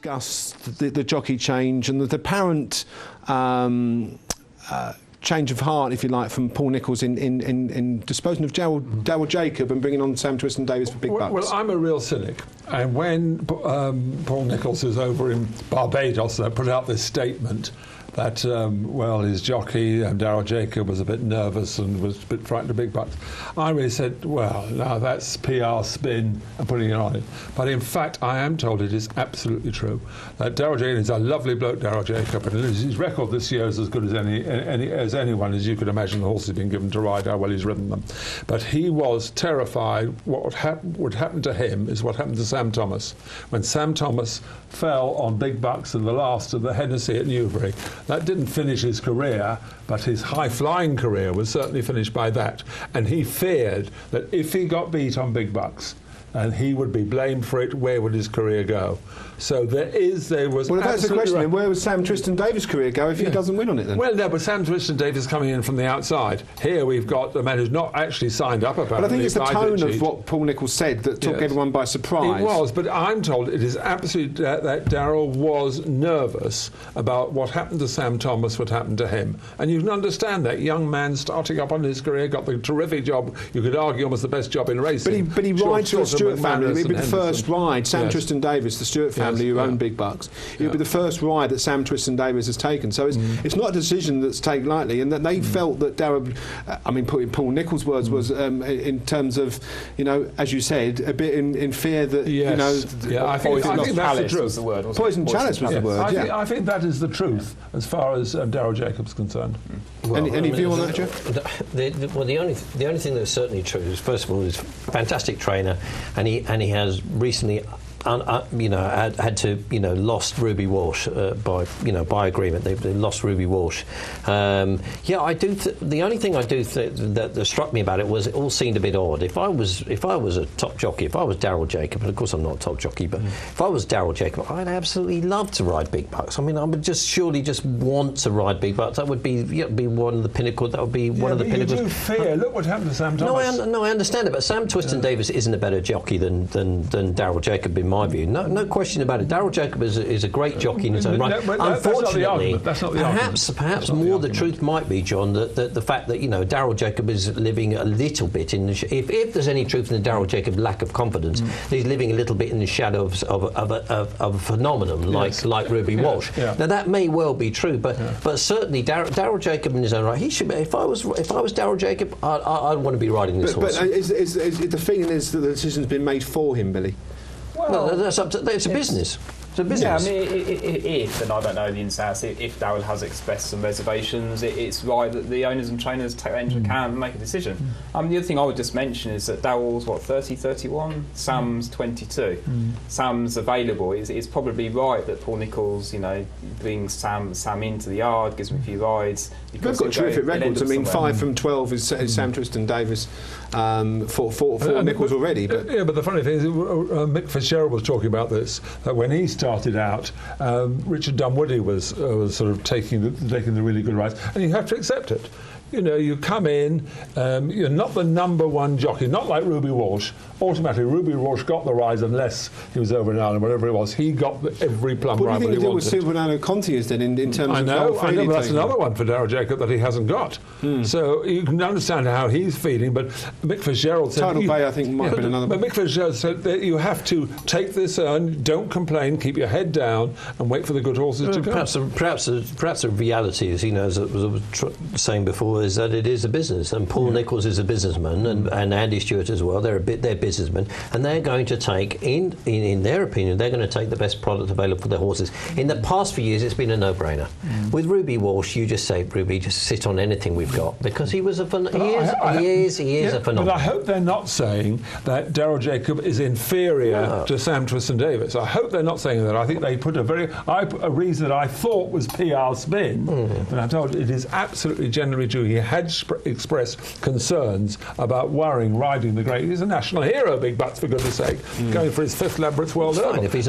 discussed the jockey change and the apparent change of heart, if you like, from Paul Nicholls in disposing of Daryl Jacob and bringing on Sam Twiston-Davies for big bucks. Well, I'm a real cynic, and when Paul Nicholls was over in Barbados, they put out this statement that, his jockey, Daryl Jacob, was a bit nervous and was a bit frightened of big bucks. I really said, well, now that's PR spin and putting it on it. But in fact, I am told it is absolutely true that Daryl Jacob is a lovely bloke, Daryl Jacob, and his record this year is as good as anyone, as you could imagine. The horse has been given to ride, how well he's ridden them. But he was terrified what would happen to him is what happened to Sam Thomas. When Sam Thomas fell on big bucks in the last of the Hennessy at Newbury, that didn't finish his career, but his high-flying career was certainly finished by that. And he feared that if he got beat on big bucks, and he would be blamed for it, where would his career go? So there was... Well, if that's the question, then where would Sam Twiston-Davies' career go if he doesn't win on it, then? Well, no, but Sam Twiston-Davies coming in from the outside. Here we've got a man who's not actually signed up, apparently. But I think it's the tone of what Paul Nicholls said that took everyone by surprise. It was, but I'm told it is absolutely that Daryl was nervous about what happened to Sam Thomas would happen to him. And you can understand that. Young man starting up on his career, got the terrific job, you could argue almost the best job in racing. But he rides for the Stewart family. It would be the first ride. Sam Twiston-Davies, the Stewart family who own big bucks. It would be the first ride that Sam Twiston-Davies has taken. So it's not a decision that's taken lightly, and that they felt that Daryl, putting Paul Nicholls' words was in terms of, as you said, a bit in fear that, I think that's the truth. Was the word, Poison chalice was the word, I think that is the truth as far as Daryl Jacob's concerned. Well, any view on that, Geoff? The only thing that's certainly true is, first of all, he's a fantastic trainer, and he has recently had to lost Ruby Walsh by agreement. They lost Ruby Walsh. I do. The only thing I do that struck me about it was it all seemed a bit odd. If I was a top jockey, if I was Daryl Jacob, and of course I'm not a top jockey, but if I was Daryl Jacob, I'd absolutely love to ride big bucks. I mean, I would surely want to ride big bucks. That would be one of the pinnacles. That would be one of the pinnacles. You do fear. Look what happened to Sam Thomas. No, I understand it, but Sam Twiston-Davies isn't a better jockey than Daryl Jacob in my view. No question about it. Daryl Jacob is a great jocky in his own right. Unfortunately, perhaps more the truth might be, John, that the fact that Daryl Jacob is living a little bit in the if there's any truth in the Daryl Jacob lack of confidence, he's living a little bit in the shadows of a phenomenon like Ruby Walsh. Now that may well be true, but certainly Daryl Jacob in his own right, he should be. If I was Daryl Jacob, I'd want to be riding this horse. But the feeling is that the decision's been made for him, Billy. Well, that's up to. It's a business. It's a business. Yeah, I mean, if, and I don't know the ins and outs, if Daryl has expressed some reservations, it's right that the owners and trainers take that into account and make a decision. The other thing I would just mention is that Daryl's 30, 31, Sam's 22. Sam's available. It's probably right that Paul Nicholls, brings Sam into the yard, gives him a few rides. They've got terrific records. I mean, 5 from 12 is Sam Twiston-Davies for Nicholls already. But the funny thing is, Mick Fitzgerald was talking about this, that when he started out, Richard Dunwoody was sort of taking the really good rides, and you have to accept it. You come in, you're not the number one jockey, not like Ruby Walsh. Automatically, Ruby Walsh got the rise unless he was over in Ireland, whatever it was. He got every plum ride. What do you think the deal with Silverano Conti is then in terms I of... know, but that's another one for Daryl Jacob that he hasn't got. So you can understand how he's feeling, but Mick Fitzgerald said... Tidal Bay, I think, might have been another one. But Mick Fitzgerald said that you have to take this on, don't complain, keep your head down, and wait for the good horses to come. Perhaps the reality is, as I was saying before, is that it is a business, and Paul Nicholls is a businessman, and Andy Stewart as well. They're businessmen, and they're going to take, in their opinion, they're going to take the best product available for their horses. In the past few years, it's been a no-brainer. With Ruby Walsh, you just say, Ruby, just sit on anything we've got, because he is a phenomenon. But I hope they're not saying that Daryl Jacob is inferior to Sam Twiston-Davies. I hope they're not saying that. I think they put a reason that I thought was PR spin, but I'm told it is absolutely generally true. He had expressed concerns about riding the great. He's a national hero, Big Bucks, for goodness sake, going for his 5th Ladbrokes World Hurdle. If he's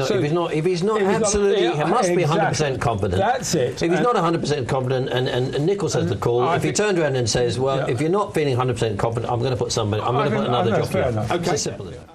not absolutely, he must be 100% confident. That's it. If he's not 100% confident, and Nicholls has the call, if he turned around and says, well, if you're not feeling 100% confident, I'm going to put another jockey on. Okay. It's as simple as that.